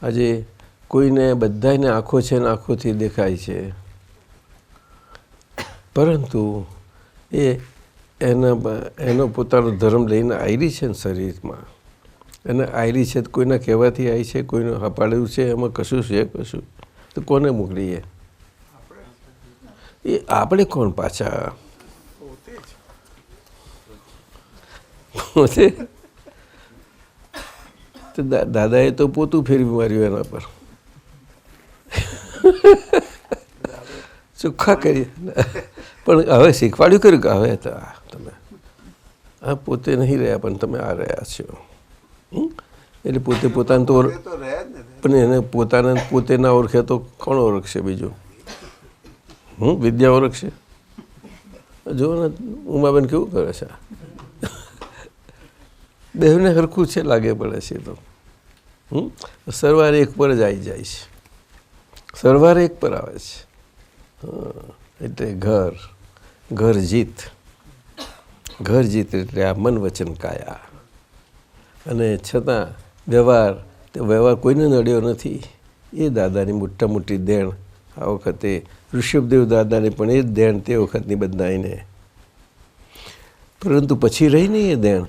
આજે કોઈને બધાને આંખો છે ને આંખોથી દેખાય છે, પરંતુ એનો પોતાનો ધર્મ લઈને આવેલી છે ને શરીરમાં, એને આવેલી છે કોઈના કહેવાથી આવી છે, કોઈનું હપાડ્યું છે, એમાં કશું છે કશું તો કોને મોકલીએ? એ આપણે કોણ પાછા પોતે તો દાદાએ તો પોતું ફેરવી માર્યું એના પર, ચોખ્ખા કરી. પણ હવે શીખવાડ્યું કર્યું કે હવે તો તમે આ પોતે નહીં રહ્યા પણ તમે આ રહ્યા છો. એટલે પોતે પોતાને તો પણ એને પોતાને પોતે ના ઓળખે તો કોણ ઓળખશે બીજું? વિદ્યા ઓળખશે? જુઓ ને ઉમાબેન કેવું કરે છે, બેવને સરખું છે લાગે પડે છે. તો સરવારે એક પર જ આવી જાય છે, સરવારે એક પર આવે છે. એટલે ઘર જીત એટલે આ મન વચન કાયા. અને છતાં વ્યવહાર કોઈને નડ્યો નથી. એ દાદાની મોટી દેણ આ વખતે ઋષભદેવ દાદાને પણ એ જ દેણ તે વખતની બધાને, પરંતુ પછી રહી નહીં એ દેણ.